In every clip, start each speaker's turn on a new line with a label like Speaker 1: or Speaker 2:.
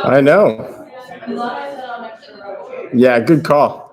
Speaker 1: I know. Yeah, good call.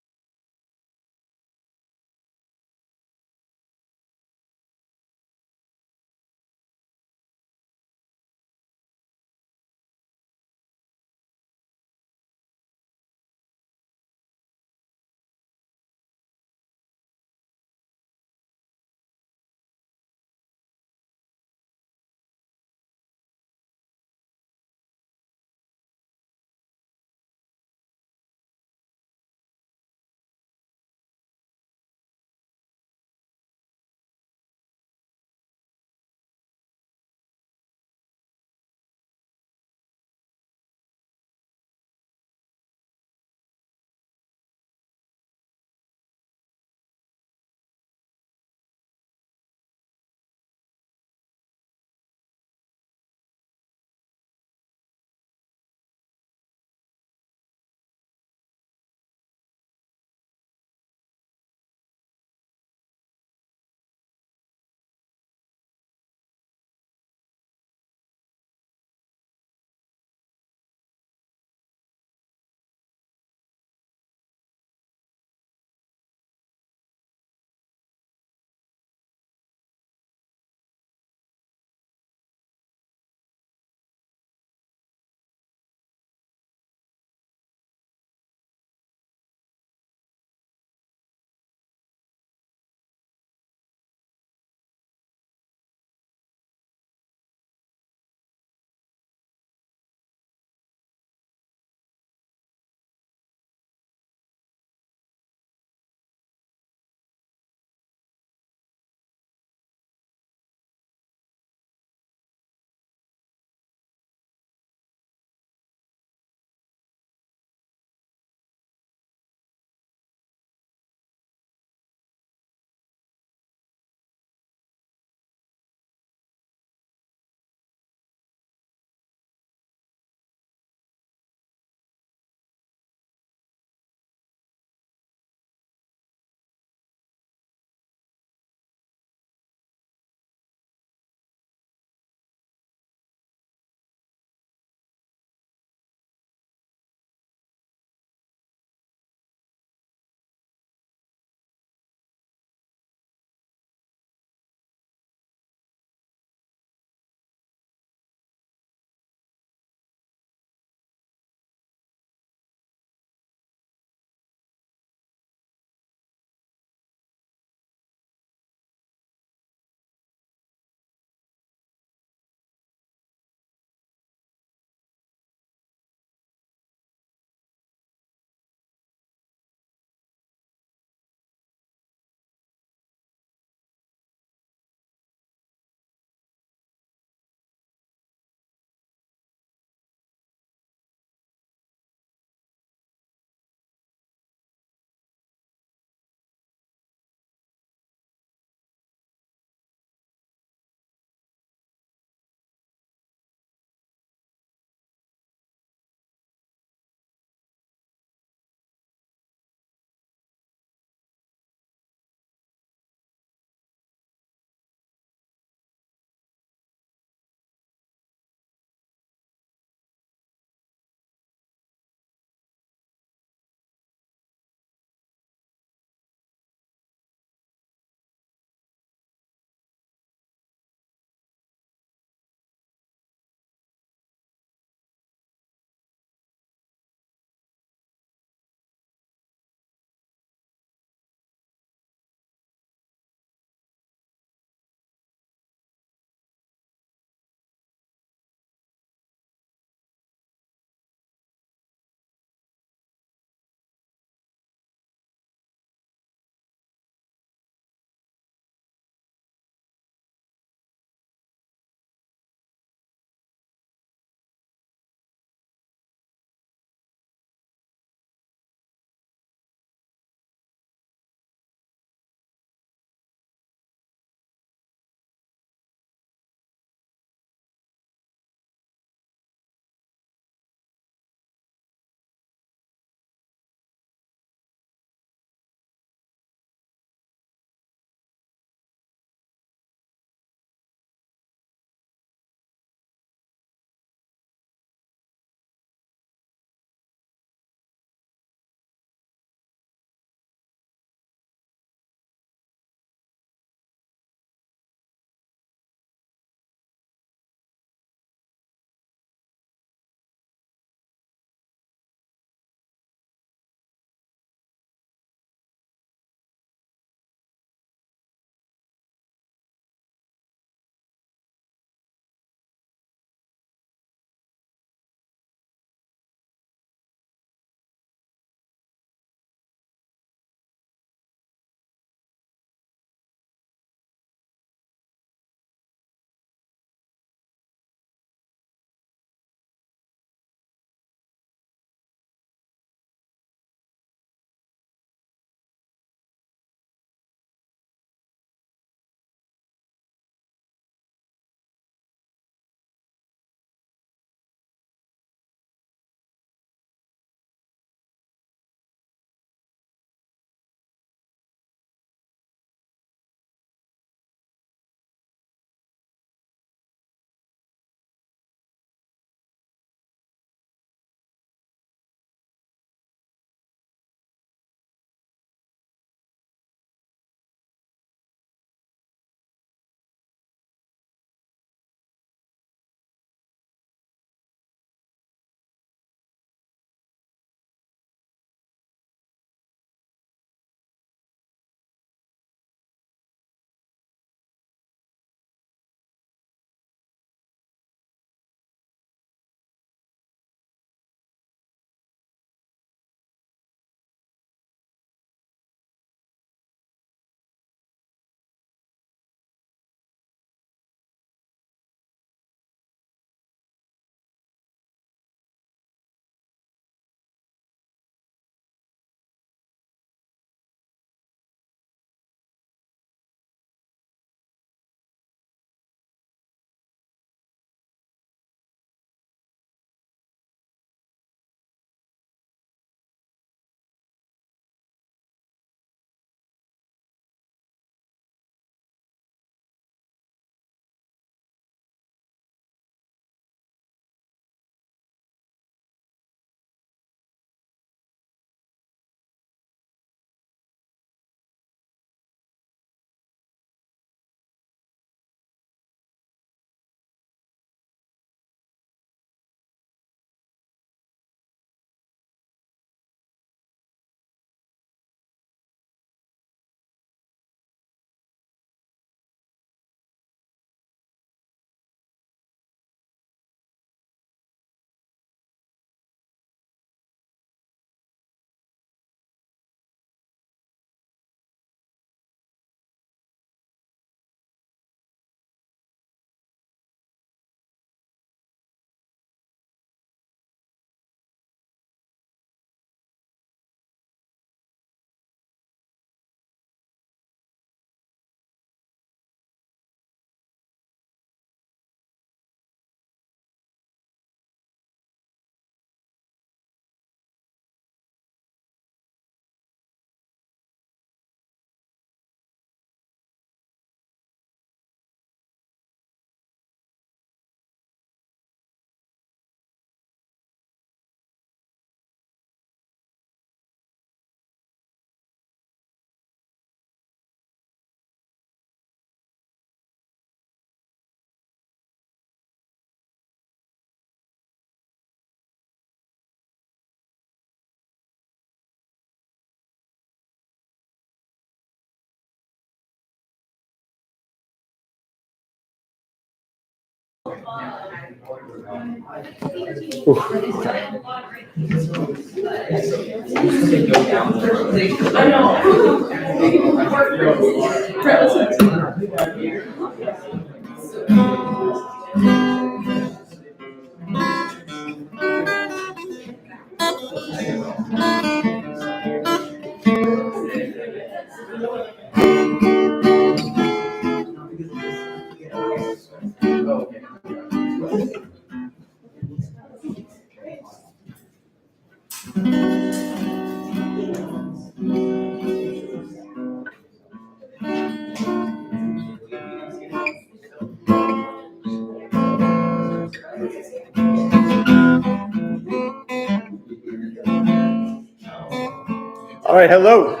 Speaker 1: All right, hello.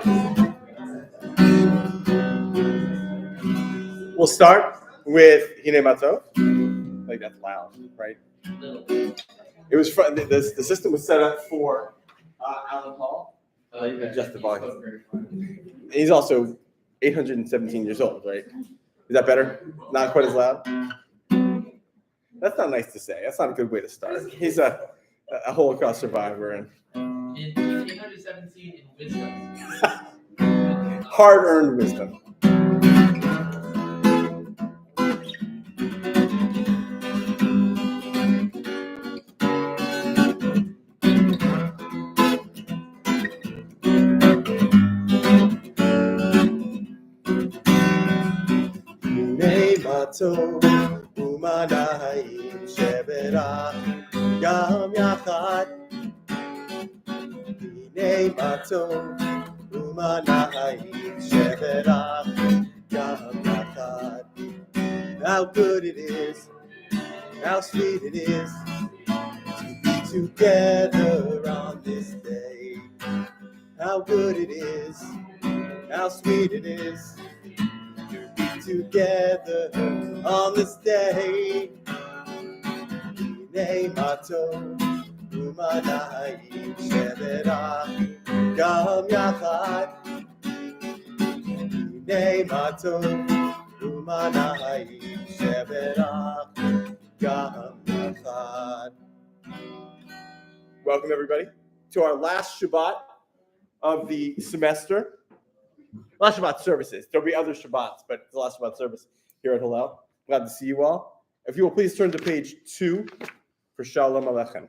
Speaker 1: We'll start with Hine Mato. Like that's loud, right? It was fun. The system was set up for Alan Paul. Adjust the volume. He's also 817 years old, right? Is that better? Not quite as loud? That's not nice to say. That's not a good way to start. He's a Holocaust survivor. And
Speaker 2: in 817 in wisdom.
Speaker 1: Hard-earned wisdom. Umanayim sheberach gam yachad. Hinei matov umanayim sheberach gam yachad. How good it is, how sweet it is to be together on this day. How good it is, how sweet it is to be together on this day. Hinei matov umanayim sheberach gam yachad. Hinei matov umanayim sheberach gam yachad. Welcome everybody to our last Shabbat of the semester. Last Shabbat services. There'll be other Shabbats, but it's the last Shabbat service here at Hillel. Glad to see you all. If you will please turn to page 2 for Shalom Aleichem.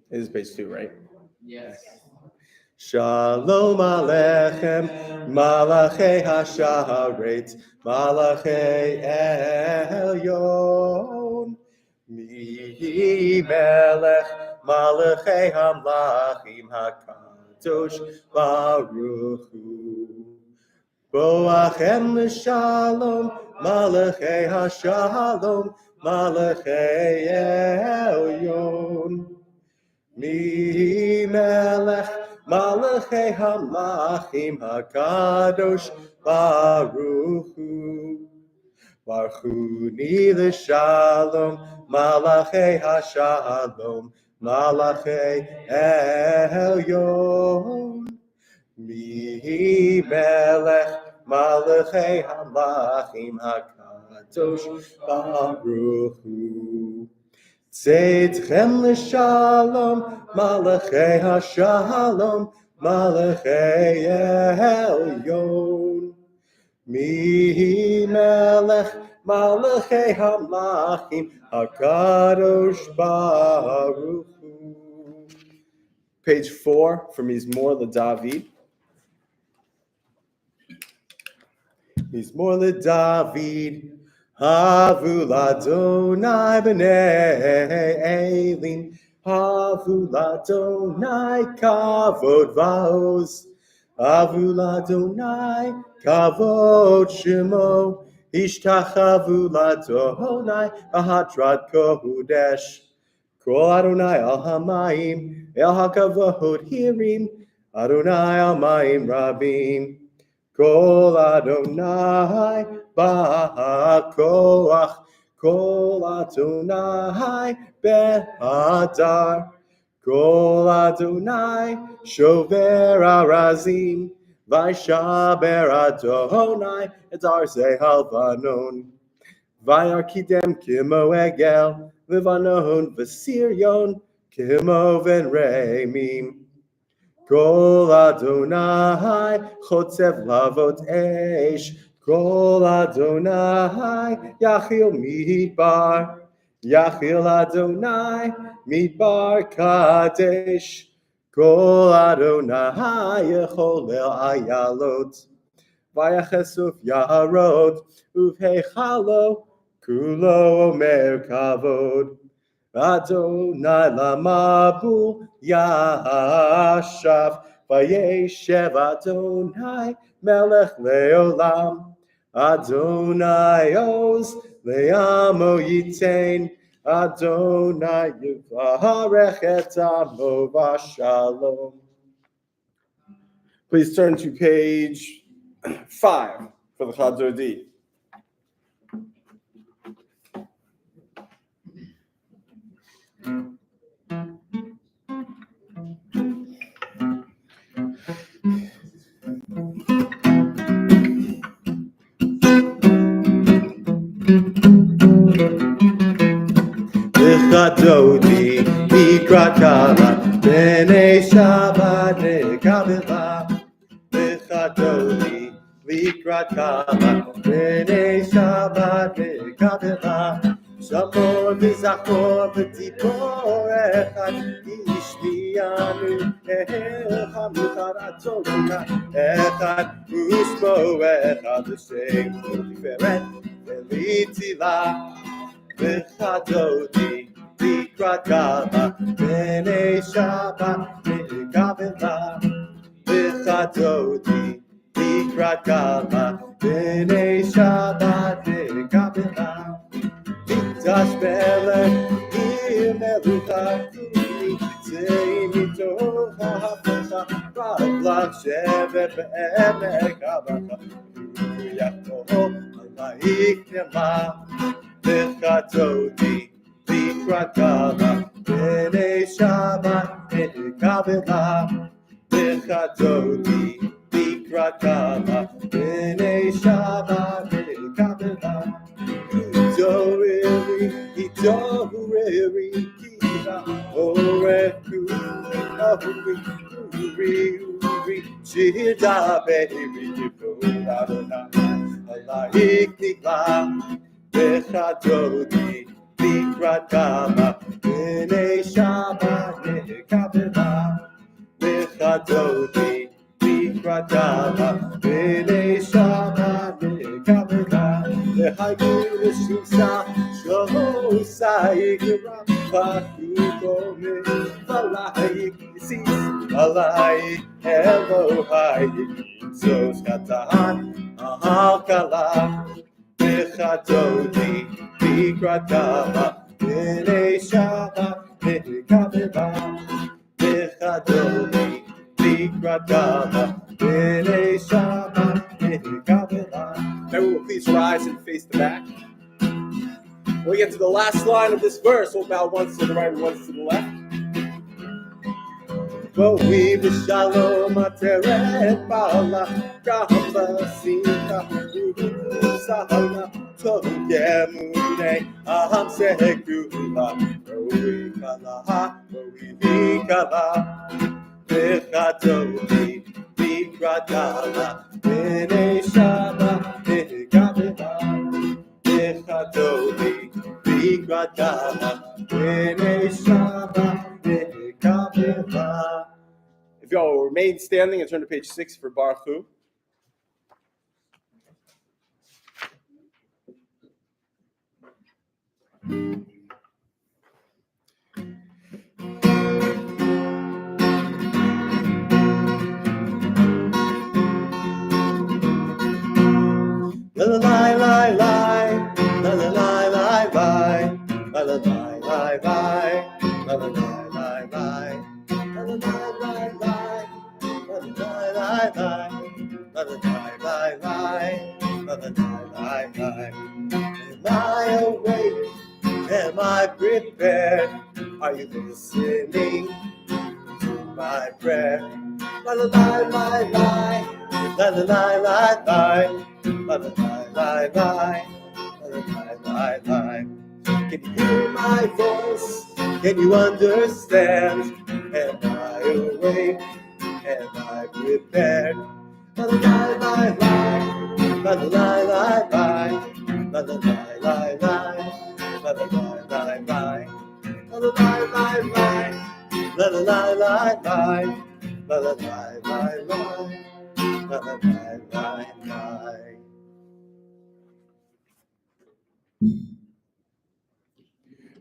Speaker 1: It is page 2, right?
Speaker 2: Yes.
Speaker 1: Shalom Aleichem, Malachei Hasharet, Malachei Elyon, Mi Melech, Malachei Hamlachim HaKadosh Baruch Hu. Boachem l'shalom, Malachei Hashalom, Malachei Elyon. Mi Melech, Malachei Hamlachim HaKadosh Baruch Hu. Baruch Hu ni l'shalom, Malachei Hashalom, Malachei Elyon. Mi Melech, Malachei Hamlachim HaKadosh Baruch Hu. Tzedchem l'shalom, Malachei Hashalom, Malachei Elyon. Mi Melech, Malachei Hamlachim HaKadosh Baruch Hu. Page 4 from Mizmor LeDavid. Mizmor LeDavid. Havu l'Adonai b'nei Elim, Havu l'Adonai kavod va'oz, Havu l'Adonai kavod shemo, Ishtachavu l'Adonai b'hadrat kodesh, Kol Adonai al hamayim, El hakavod hirim, Adonai al mayim rabim, Kol Adonai ba'koach, Kol Adonai behadar, Kol Adonai shover arazim, Vaishaber Adonai et arzei halvanon, Vayarkidem kimo egel, Livanon v'sirion, kimo v'nreimim. Kol Adonai, chotzev lavot esh, Kol Adonai, Yachil midbar, Yachil Adonai, midbar kadesh, Kol Adonai, Yecholel ayalot, Vayachesuf yarot, Uvhechalo, Kulo omer kavod, Adonai lamabu yashav, Vayeshev Adonai melech leolam, Adonai oz leamo yitain, Adonai yivarech et amo v'shalom. Please turn to page 5 for the Chazor D. Echadodi, Mikrat Kala, Bnei Shabbat Nekavela. Echadodi, Mikrat Kala, Bnei Shabbat Nekavela. Shamor v'zachor v'tipor echad, Ishmiyanu echad mucharato echad, Ushmo echad l'shem tiferet v'litzilah. V'chadodi, Mikrat Kala, Bnei Shabbat Nekavela. V'chadodi, Mikrat Kala, Bnei Shabbat Nekavela. Mikdash melech, ir melukatuni, tzei mitoch ha'hapecha, ba'lach shevet be'emek ha'bacha, u'yachol alayik nema. V'chadodi, Mikrat Kala, Bnei Shabbat Nekavela. V'chadodi, Mikrat Kala, Bnei Shabbat Nekavela. Idoreri, Kira, Oreku, Uri, Shida, Baby, Yivu, Adonai, Alayik Nikla. V'chadodi, Mikrat Kala, Bnei Shabbat Nekavela. V'chadodi, Mikrat Kala, Bnei Shabbat Nekavela. V'hayu l'shimsa, Shosa yikra, V'hu me, V'alayik yisis, V'alayik Elohai, Yitzos katan, Ahakala. V'chadodi, Mikrat Kala, Bnei Shabbat Nekavela. V'chadodi, Mikrat Kala, Bnei Shabbat Nekavela. Now we will please rise and face the back. When we get to the last line of this verse, we'll bow once to the right and once to the left. Vo'i v'shalom ateret ba'ala, gahava simcha u'sahana, tohu yemunei aham sekula, vo'i vikala, v'chadodi, Mikrat Kala, Bnei Shabbat Nekavela. V'chadodi, Mikrat Kala, Bnei Shabbat Nekavela. If y'all will remain standing and turn to page 6 for Baruch Hu. La la la la la la la la la la la la la la la la la Am I awake? Am I prepared? Are you listening to my prayer? La la la la la la la la la la la la la la la la la Can you hear my voice? Can you understand? Am I awake? Am I prepared? La la la la la la la la la la la la la la la la.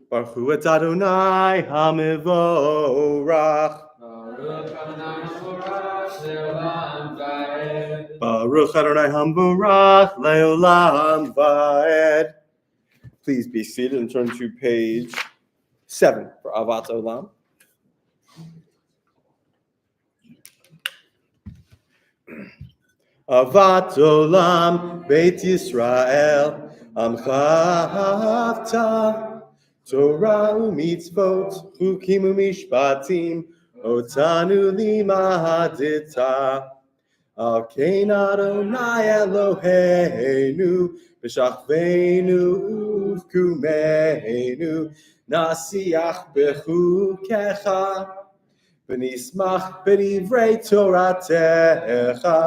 Speaker 1: Baruch hu et Adonai HaMevorach. Baruch Adonai HaMevorach Leolam Vaed. Please be seated and turn to page 7 for Avat Olam. Avat Olam Beit Yisrael Amcha Havta Torah u'mitzvot chukim u'mishpatim otanu limadita al kein Adonai Eloheinu b'shachveinu uvkumeinu nasiach bechukecha v'nismach b'divrei Toratecha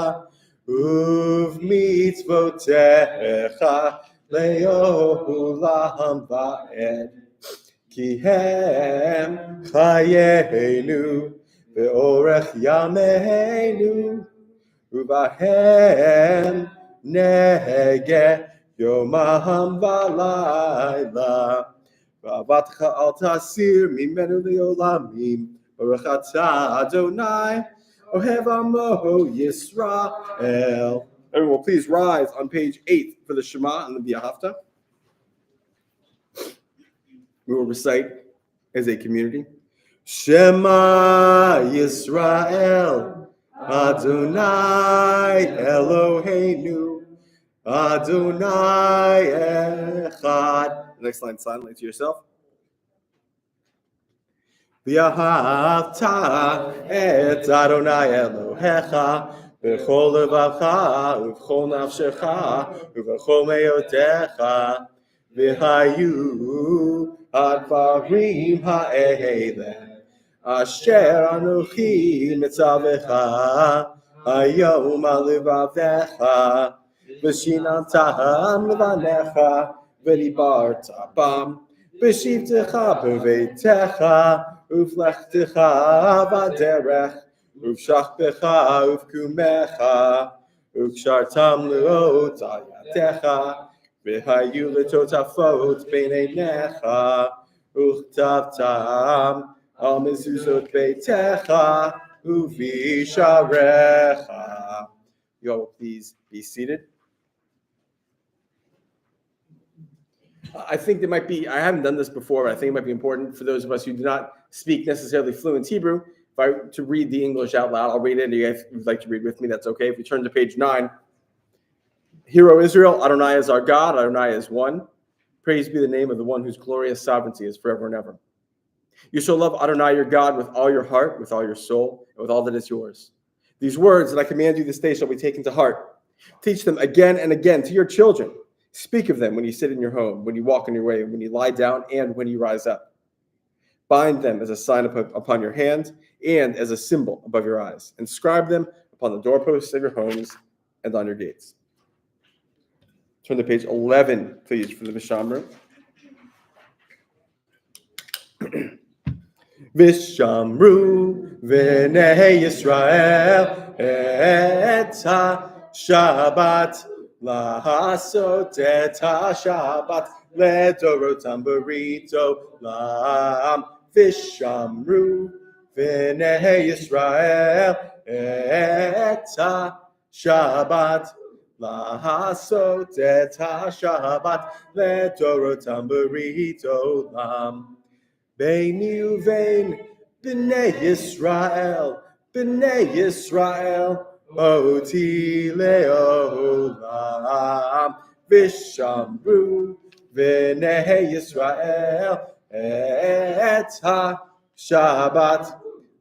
Speaker 1: uvmitzvotecha le'olam va'ed Ki hem chayenu ve'orech yameinu uvahem nege yomam v'layla v'avatcha al tasir mimenu le'olamim baruch atah Adonai ohev amo Yisrael. Everyone, please rise on page 8 for the Shema and the V'ahavta. We will recite as a community. Shema Yisrael, Adonai Eloheinu, Adonai Echad. The next line silently to yourself. V'ahavta et Adonai Elohecha, v'chol levavcha, v'chol nafshecha, v'chol meyotecha, v'hayu advarim ha'ele asher anochi mitzavecha hayom alevavecha v'shinantam levanecha v'dibarta bam v'shivtecha b'veitecha uflechtecha v'derech ufshachbecha ufkumecha ukshartam leot al yadecha v'hayu letotafot b'neinecha uchtavtam al mezuzot beitecha uvisharecha. You all will please be seated. I think there might be, I haven't done this before, but I think it might be important for those of us who do not speak necessarily fluent Hebrew, if I were to read the English out loud. I'll read it, and if you'd like to read with me, that's okay. If you turn to page 9. Hear, O Israel, Adonai is our God, Adonai is one. Praise be the name of the one whose glorious sovereignty is forever and ever. You shall love Adonai your God with all your heart, with all your soul, and with all that is yours. These words that I command you this day shall be taken to heart. Teach them again and again to your children. Speak of them when you sit in your home, when you walk on your way, when you lie down, and when you rise up. Bind them as a sign upon your hand and as a symbol above your eyes. Inscribe them upon the doorposts of your homes and on your gates. Turn to page 11, please, for the Vishamru. Vishamru v'nei Yisrael et ha-Shabbat Lahasot et ha-Shabbat ledorotam barito lam. Vishamru v'nei Yisrael et ha-Shabbat Lahasot et ha-Shabbat ledorotam barito lam. Beini uvein b'nei Yisrael oti leolam. Vishamru v'nei Yisrael et ha-Shabbat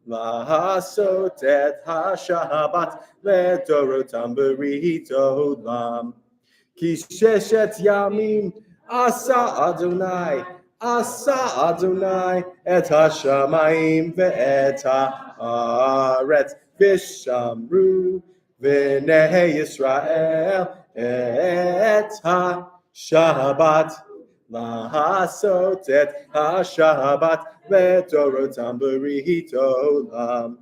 Speaker 1: lahasot et ha-Shabbat ledorotam barito lam. Ki sheshet yamim Asa Adonai, Asa Adonai, et hashamayim ve'et haaretz, v'shamru v'nei Yisrael, et ha-shabbat, lahasot et ha-shabbat, v'dorotam b'rihit olam.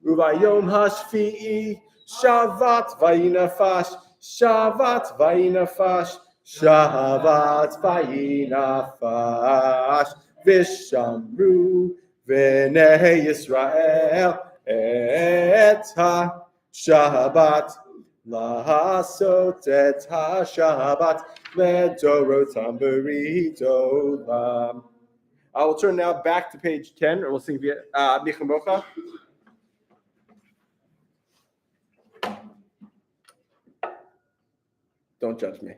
Speaker 1: Uvayom hashvi'i, shavat vayinafash, shavat vayinafash, shavat vayinafash, v'shamru v'nei Yisrael, et ha-shabbat, lahasot et ha-shabbat, v'dorotam b'rihit olam. I will turn now back to page 10, or we'll sing Nichamocha. Don't judge me.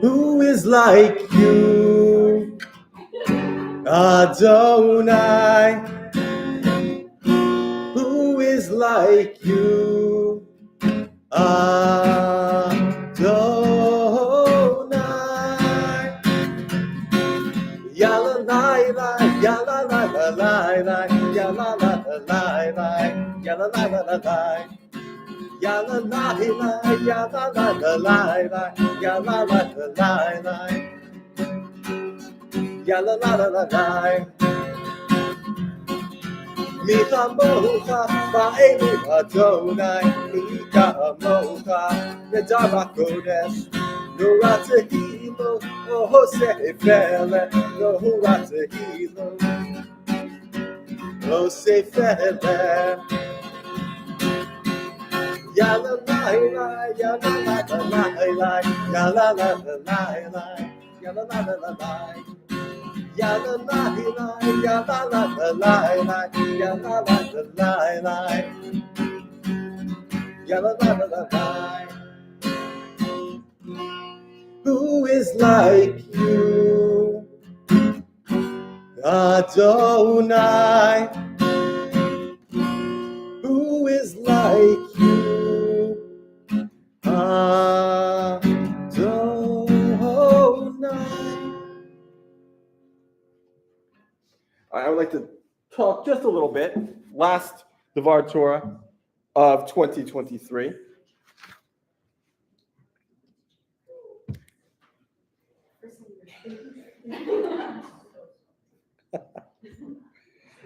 Speaker 1: Who is like you, Adonai? Who is like you, Adonai? Yalla lai lai, yalla lai lai lai lai, yalla lai lai lai, yalla lai lai lai. Yalla lai lai, yalla lai lai lai, yalla lai lai lai, yalla lai lai. Mi chamocha ba'elu Adonai, mi chamocha nedar kodesh. Nora tehilo, oh sefele, nora tehilo, oh sefele. Yalla lai lai, yalla lai lai lai, yalla lai lai lai, yalla lai lai lai. Yalla lai lai, yalla lai lai lai, yalla lai lai lai, yalla lai lai. Who is like you, Adonai? Who is like you, Adonai? I would like to talk just a little bit. Last Devar Torah of 2023.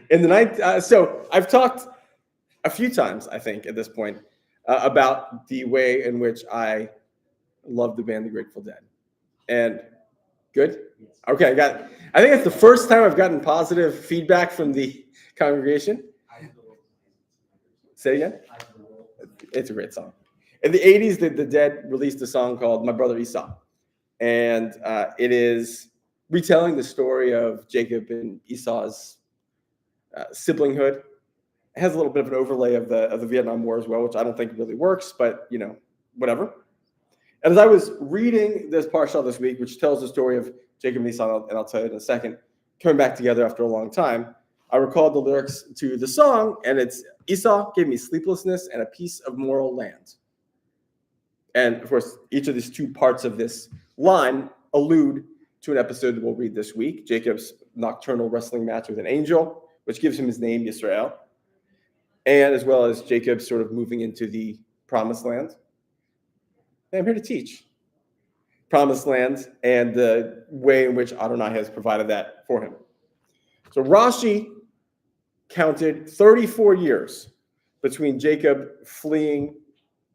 Speaker 1: In the ninth, so I've talked a few times, I think, at this point, about the way in which I love the band The Grateful Dead. And good? Okay, I think it's the first time I've gotten positive feedback from the congregation. Say it again? It's a great song. In the 80s, the Dead released a song called My Brother Esau. And it is retelling the story of Jacob and Esau's siblinghood. It has a little bit of an overlay of the Vietnam War as well, which I don't think really works, but whatever. And as I was reading this parsha this week, which tells the story of Jacob and Esau, and I'll tell you in a second, coming back together after a long time, I recalled the lyrics to the song, and it's Esau gave me sleeplessness and a piece of moral land. And of course, each of these two parts of this line allude to an episode that we'll read this week, Jacob's nocturnal wrestling match with an angel, which gives him his name, Yisrael, and as well as Jacob sort of moving into the promised land. And I'm here to teach promised land and the way in which Adonai has provided that for him. So Rashi counted 34 years between Jacob fleeing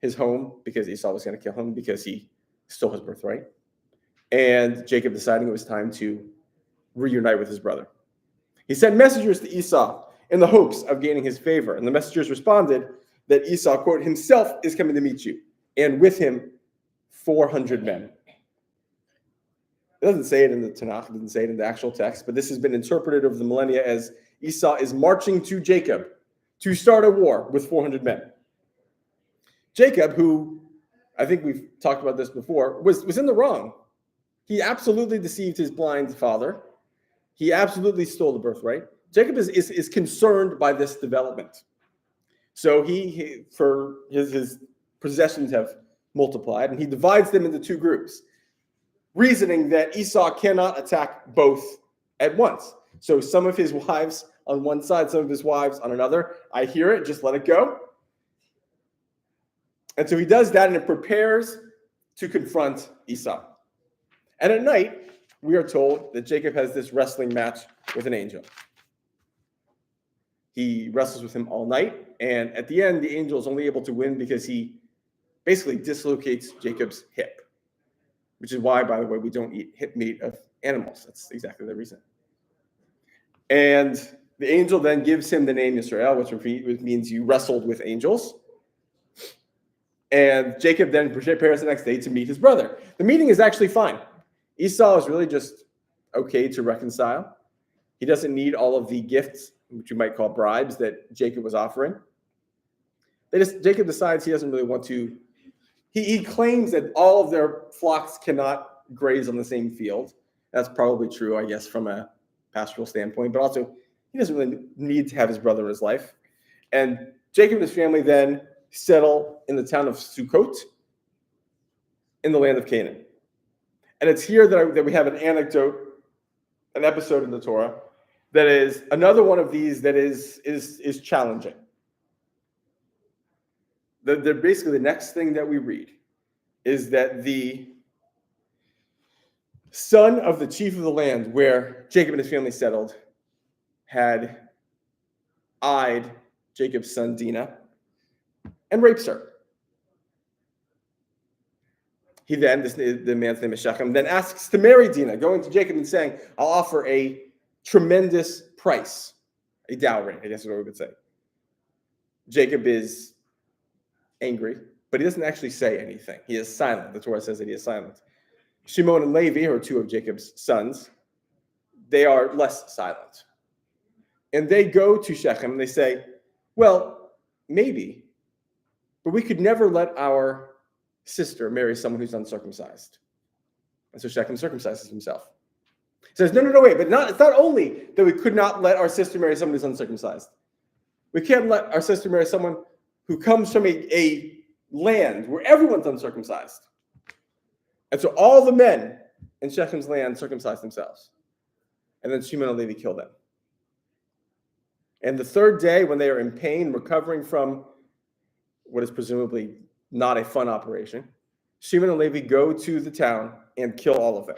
Speaker 1: his home because Esau was going to kill him because he stole his birthright, and Jacob deciding it was time to reunite with his brother. He sent messengers to Esau in the hopes of gaining his favor, and the messengers responded that Esau, quote, himself is coming to meet you, and with him 400 men. It doesn't say it in the Tanakh, it doesn't say it in the actual text, but this has been interpreted over the millennia as Esau is marching to Jacob to start a war with 400 men. Jacob, who I think we've talked about this before, was in the wrong. He absolutely deceived his blind father, He absolutely stole the birthright. Jacob is concerned by this development. So he for his possessions have multiplied, and he divides them into two groups, reasoning that Esau cannot attack both at once. So some of his wives on one side, some of his wives on another. I hear it, just let it go. And so he does that, and it prepares to confront Esau. And at night, we are told that Jacob has this wrestling match with an angel. He wrestles with him all night, and at the end, the angel is only able to win because he basically dislocates Jacob's hip, which is why, by the way, we don't eat hip meat of animals. That's exactly the reason. And the angel then gives him the name Israel, which means you wrestled with angels. And Jacob then prepares the next day to meet his brother. The meeting is actually fine. Esau is really just okay to reconcile. He doesn't need all of the gifts, which you might call bribes, that Jacob was offering. Jacob decides he doesn't really want to. He claims that all of their flocks cannot graze on the same field. That's probably true, I guess, from a pastoral standpoint, but also he doesn't really need to have his brother in his life. And Jacob and his family then settle in the town of Sukkot in the land of Canaan. And it's here that we have an anecdote, an episode in the Torah, that is another one of these that is challenging. Basically, the next thing that we read is that the son of the chief of the land where Jacob and his family settled had eyed Jacob's son Dinah and rapes her. He then, the man's name is Shechem, then asks to marry Dinah, going to Jacob and saying, I'll offer a tremendous price, a dowry, I guess is what we would say. Jacob is angry, but he doesn't actually say anything. He is silent. The Torah says that he is silent. Shimon and Levi are two of Jacob's sons. They are less silent. And they go to Shechem and they say, well, maybe, but we could never let our sister marry someone who's uncircumcised. And so Shechem circumcises himself. He says, no, wait, but it's not only that we could not let our sister marry someone who's uncircumcised. We can't let our sister marry someone who comes from a land where everyone's uncircumcised. And so all the men in Shechem's land circumcised themselves. And then Shimon and Levi kill them. And the third day, when they are in pain, recovering from what is presumably not a fun operation, Shimon and Levi go to the town and kill all of them.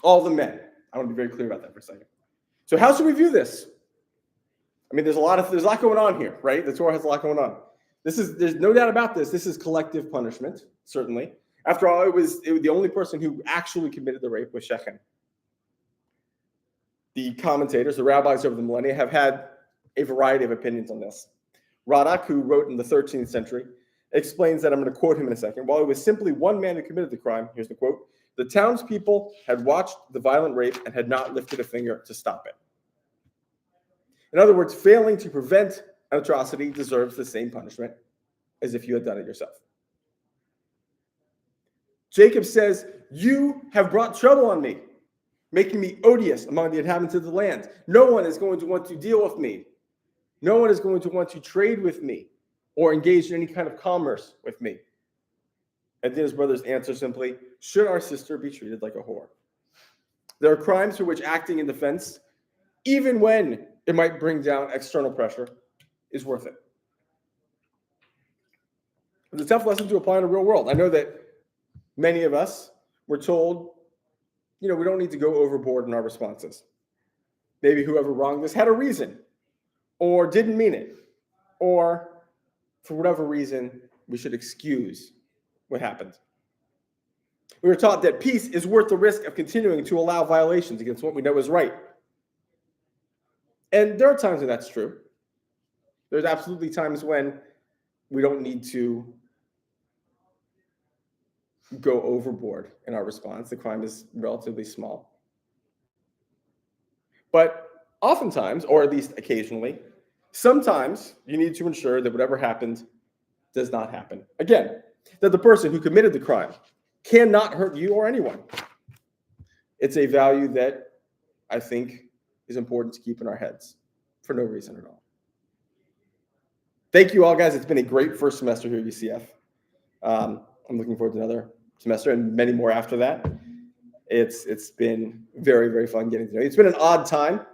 Speaker 1: All the men. I want to be very clear about that for a second. So how should we view this? I mean, there's a lot going on here, right? The Torah has a lot going on. There's no doubt about this. This is collective punishment, certainly. After all, it was the only person who actually committed the rape was Shechem. The commentators, the rabbis over the millennia, have had a variety of opinions on this. Radak, who wrote in the 13th century, explains that, I'm going to quote him in a second, while it was simply one man who committed the crime, here's the quote, the townspeople had watched the violent rape and had not lifted a finger to stop it. In other words, failing to prevent an atrocity deserves the same punishment as if you had done it yourself. Jacob says, you have brought trouble on me, making me odious among the inhabitants of the land. No one is going to want to deal with me. No one is going to want to trade with me or engage in any kind of commerce with me. And then his brothers answer simply, should our sister be treated like a whore? There are crimes for which acting in defense, even when it might bring down external pressure, is worth it. It's a tough lesson to apply in the real world. I know that many of us were told, we don't need to go overboard in our responses. Maybe whoever wronged us had a reason, or didn't mean it, or for whatever reason, we should excuse what happened. We were taught that peace is worth the risk of continuing to allow violations against what we know is right. And there are times when that's true. There's absolutely times when we don't need to go overboard in our response. The crime is relatively small. But oftentimes, or at least occasionally, sometimes you need to ensure that whatever happened does not happen again. That the person who committed the crime cannot hurt you or anyone. It's a value that I think is important to keep in our heads for no reason at all. Thank you all, guys. It's been a great first semester here at UCF. I'm looking forward to another semester and many more after that. It's been very, very fun getting to know you. It's been an odd time.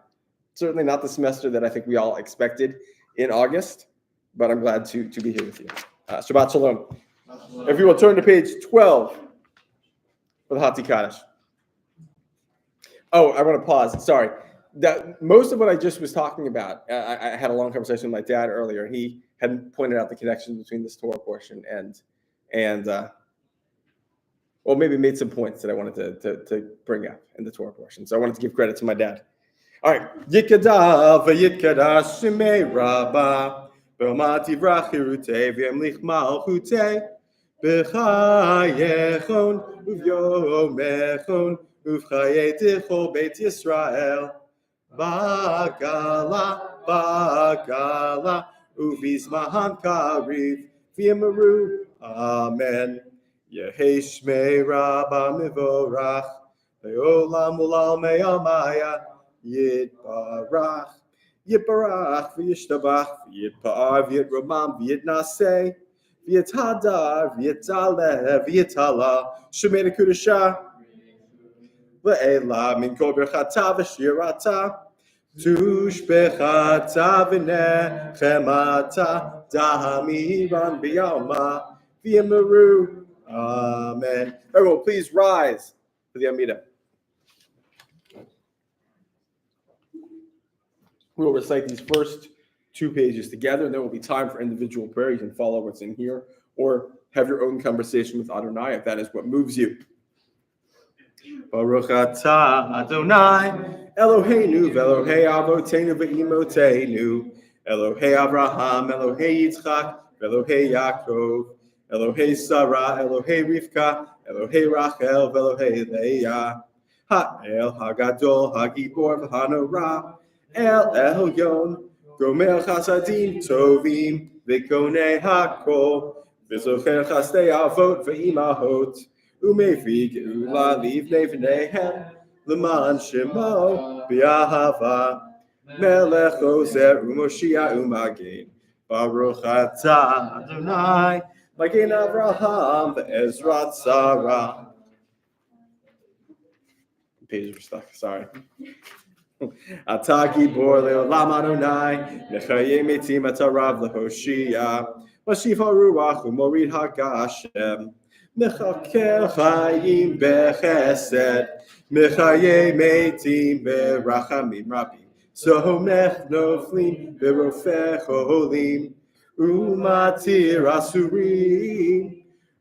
Speaker 1: Certainly not the semester that I think we all expected in August, but I'm glad to be here with you. Shabbat Shalom. If you will turn to page 12 for the Hati Kaddish. Oh, I want to pause. Sorry. That most of what I just was talking about, I had a long conversation with my dad earlier. He had pointed out the connection between this Torah portion and well, maybe made some points that I wanted to bring up in the Torah portion. So I wanted to give credit to my dad. All right. Yikada v'yitkadash shemei rabba b'oma tivrach hirutei v'yemlich malchutei b'chayechon uv'yomechon uv'chayei tichol beit Yisrael ba'gala uv'izmahan kariv v'yemaru amen. Yehi shmei rabba mivorach le'olam ulal me'amaya Yitbarach, Yitbarach, V'yishtabach, V'yitpa'ar, V'yitramam, V'yitnaseh, V'yithadar, V'yitaleh, V'yitala, Shemei Kudusha, V'ela, Min Kol Berchata, V'shirata, Tushbechata, V'nechemata, Dahamiran, B'yalma, V'yamaru, Amen. Everyone, please rise for the Amidah. We will recite these first two pages together, and there will be time for individual prayer. You can follow what's in here or have your own conversation with Adonai if that is what moves you. Baruch atah Adonai Eloheinu v'Elohei Avotenu v'Imotenu Elohei Avraham, Elohei Yitzchak, v'Elohei Yaakov, Elohei Sarah, Elohei Rivka, Elohei Rachel, v'Elohei Leah, Ha'el Hagadol, Hagibor v'Hanorah, El Elyon, Gomer Chasadim Tovim, V'Konei Hakol, V'Zocher Chasdei Avot V'Imahot, Umevi Geula Livnei V'Nehem, L'man Shemo B'Ahava, Melech Ozer U'Moshia U'Magen, Baruch Atah Adonai, Magen Avraham V'Ezrat Sarah. Pages were stuck, sorry. Ataki bor leolam Adonai, nechaye metim atarav lehoshia, mashiv haruach umorid hagashem, mechaker chayim bechesed, mechaye metim berachamim rabim, somech noflim berofech holim, umatir asurim.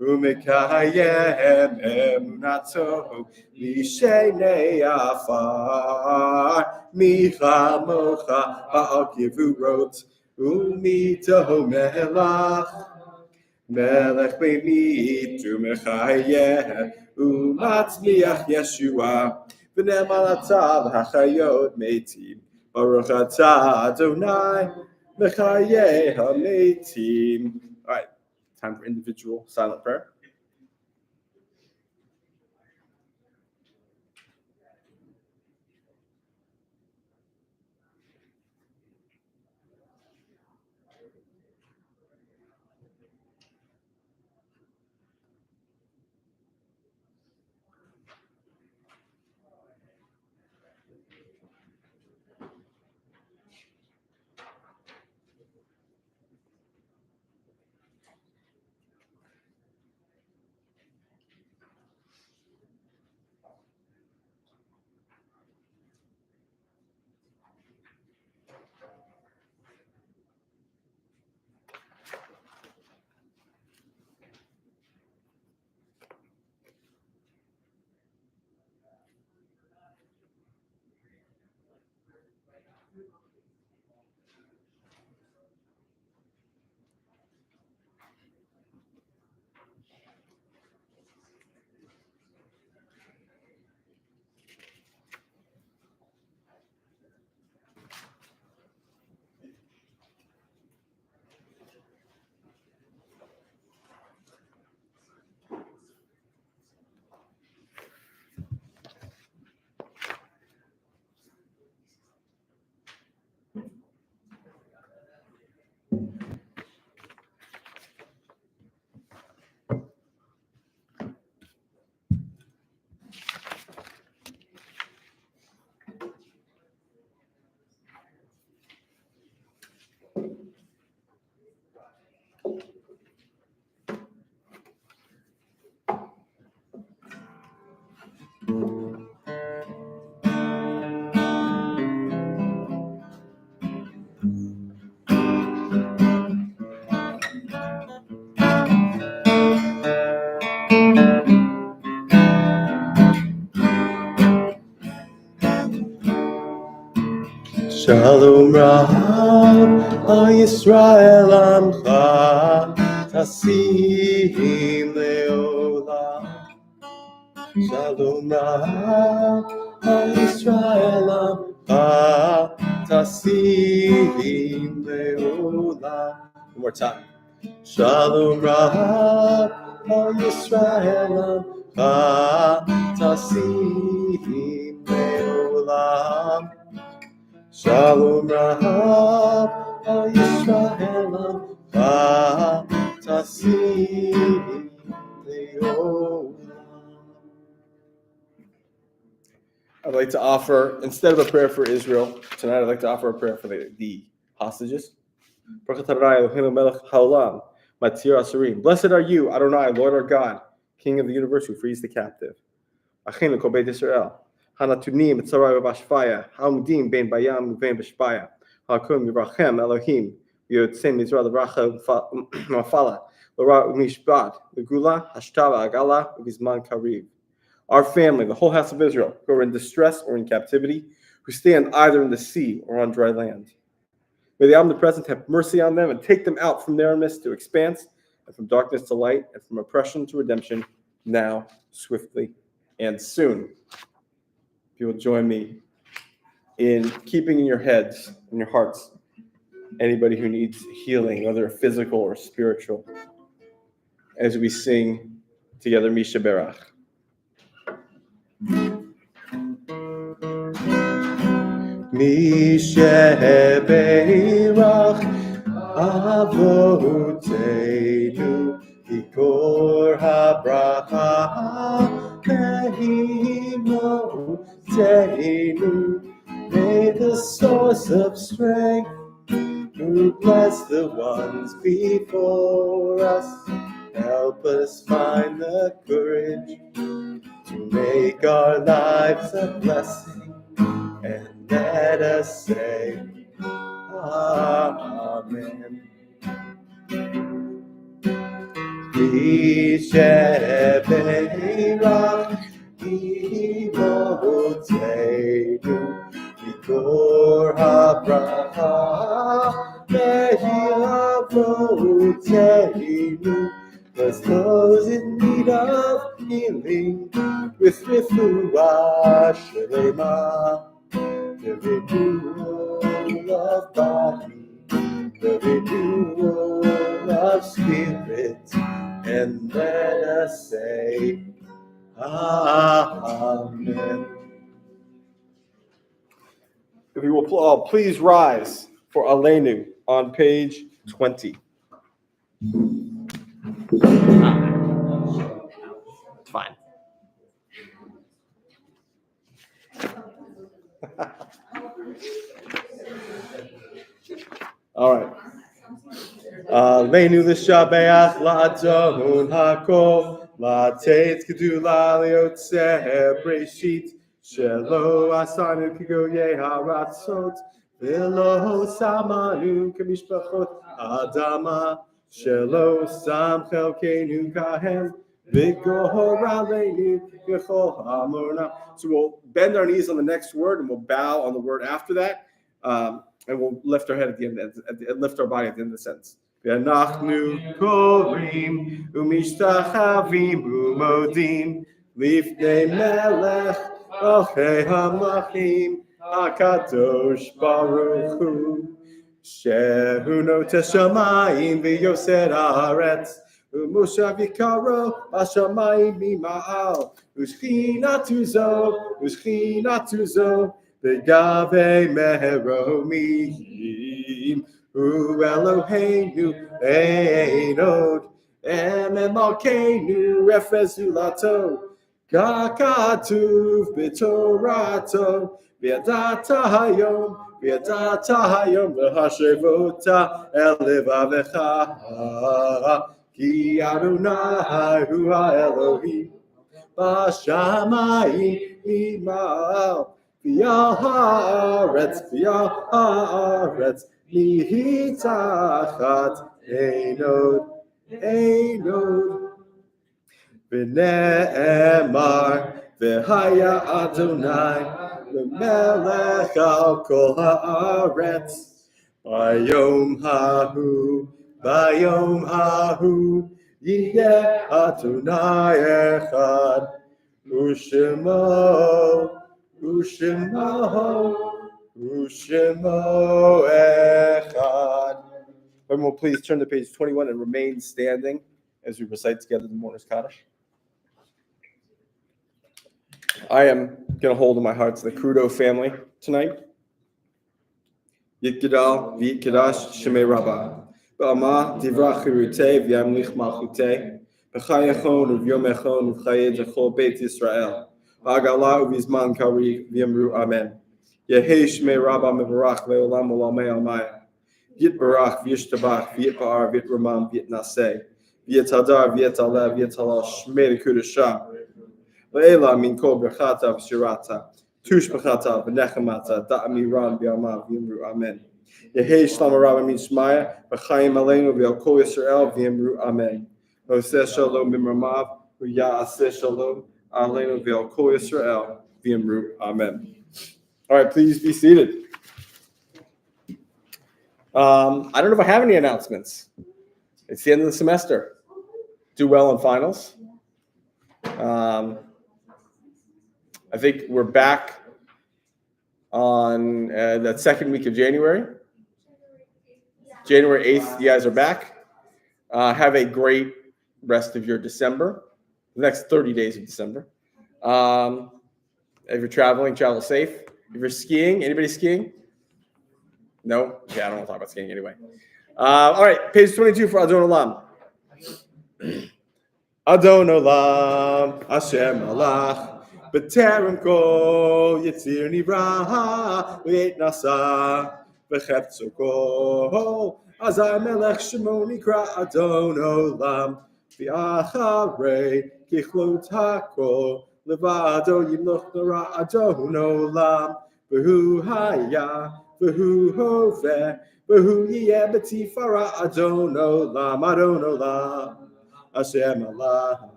Speaker 1: Umekayem emunato mishenei afar michamocha ba'al kivurot umito melech me'mit umechayem umatzmiach Yeshua v'nemalata v'hachayot meitim Baruch atah Adonai mechayeh ha'meitim. All right. Time for individual silent prayer. Shalom Rav Yisrael Amcha Tasim Leolam. Shalom Rav Yisrael Amcha Tasim Leolam. One more time. Shalom Rav Yisrael Amcha Tasim Leolam. Shalom Rav Yisrael Tasim Leolam. I'd like to offer, instead of a prayer for Israel, tonight I'd like to offer a prayer for the hostages. Blessed are you, Adonai, Lord our God, King of the universe, who frees the captive. Achenu kol beit Yisrael, hanatunim etzarai v'bashfaya, ha'omdim bein bayam uvein b'shpaya, ha'akum yirachem Elohim, v'yotzei mizrah l'bracha u'mafala, l'ra u'mishpat, l'gula, hashtava agala, u'bizman kariv. Our family, the whole house of Israel, who are in distress or in captivity, who stand either in the sea or on dry land. May the Omnipresent have mercy on them and take them out from narrowness to expanse, and from darkness to light, and from oppression to redemption, now, swiftly, and soon. If you will join me in keeping in your heads and your hearts anybody who needs healing, whether physical or spiritual, as we sing together Misha Berach. Misha Berach Avoteinu Ikor HaBracha Behimoteinu. May the source of strength, who bless the ones before us, help us find the courage to make our lives a blessing, and let us say Amen. Misheberach Imoteinu Mikor HaBracha Mehiavoteinu. Bless those in need of healing with refuah shlema, the renewal of body, the renewal of spirit, and let us say Amen. If you will please rise for Aleinu on page 20. Fine. All right. Aleinu l'shabeach la'adon hakol la'ateit gedula liyotzeh breshit shelo asanu kigoyei haratzot v'lo samanu k'mishpachot adama shelo sam chelkeinu kahem v'gohor aleinu v'chol hamorna. So we'll bend our knees on the next word and we'll bow on the word after that. And we'll lift our head at the end, lift our body at the end of the sentence. V'anachnu korim u'mishtachavim u'modim lifnei melech malchei hamlachim hakadosh baruch hu shehu notes shamayim v'yoser haaretz u'mushav yikaro hashamayim mima'al u'shchinatu zo Begave meromim, Hu Eloheinu Einod, Emelkeinu Efezulato, Kakatuv Bitorato, Viadata Hayom, V'hashevota Elevavecha, Ki Adonai Hu Elohim, Bashamayim Imal. V'yaharetz, mihitachat einod. V'ne'emar, v'haya Adonai, Melech al kol haaretz. Bayom hahu, yiyeh Adonai echad. Ushemo echad. Everyone will please turn to page 21 and remain standing as we recite together the Mourner's Kaddish. I am going to hold in my heart to the Crudo family tonight. Yitgidal v'yitkidash shemei Rabbah. Ba'ama divrach chirutei v'yamlich malchutei. B'chayachon u'vyomechon u'chayed l'chol Beit Yisrael. Ba'agala u'vizman kari v'yamru amen. Yehei shemei Rabbah mevarach le'olam olamei almaya. Yitbarach v'yishtabach v'yitbar v'yitramam v'yitnaseh. V'yitadar v'yitaleh v'yitalal shmei l'kudashah. Le'ela min kol berchata v'shirata. Tush b'chata v'nechamata. Da'amiran v'yamav v'yimru amen. Yehei shlam rabba min shmaya. V'chayim aleinu v'yal kol Yisrael v'yimru amen. Oseh shalom b'mramav. V'ya'aseh shalom aleinu v'yal kol Yisrael v'yimru amen. All right, please be seated. I don't know if I have any announcements. It's the end of the semester. Do well in finals. I think we're back on that second week of January. January 8th, you guys are back. Have a great rest of your December, the next 30 days of December. If you're traveling, travel safe. If you're skiing, anybody skiing? No? Okay, I don't want to talk about skiing anyway. All right, page 22 for Adon Olam. Adon Olam, Hashem Malach. B'terem kol yitzir nivra v'yet nasa v'chefetzo kol azay melech shemo nikra Adon Olam v'acharei kichlot hakol levado yimloch nara Adon Olam v'hu haya v'hu hoveh v'hu yiyeh b'tifara Adon Olam Hashem Malach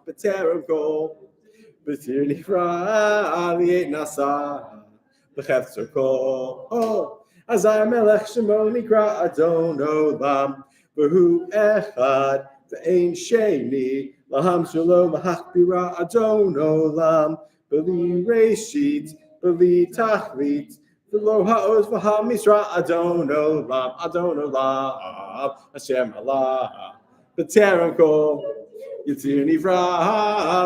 Speaker 1: b'terem kol B'tir nifra v'yet nasa v'chefetzo kol azay melech shemo nikra Adon Olam v'hu echad v'ein sheni laham shelo lahachbira Adon Olam b'li reshit b'li tachlit v'lo ha'oz v'ha'misra Adon Olam Hashem Allah b'terem kol Yitzir nivra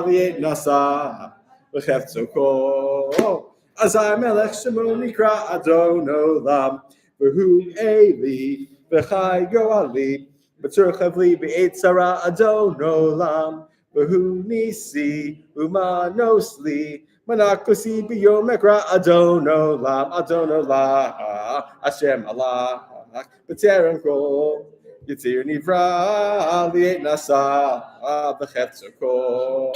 Speaker 1: v'yet nasa v'chefetzo kol azay melech shemo nikra Adon Olam v'hu eli v'chai go'ali v'tzorchev li b'eit tzara Adon Olam v'hu nisi u'manos li manakosi b'yom ekra Adon Olam Hashem Allah b'terem kol Yitzir nivra v'yet nasa v'chefetzo kol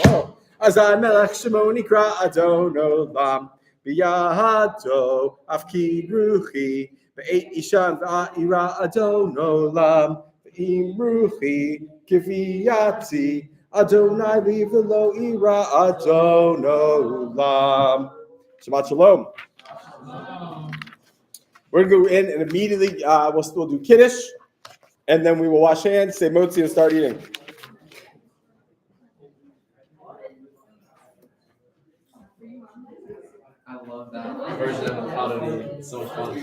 Speaker 1: azay melech shemo nikra Adon Olam v'yado afkid ruchi v'eit ishan v'a'ira Adon Olam v'im ruchi kiviyati Adonai li v'lo ira Adon Olam. Shabbat shalom. We're going to go in and immediately we'll do Kiddush. And then we will wash hands, say motzi, and start eating.
Speaker 2: I love that version of how to eat. It's so fun.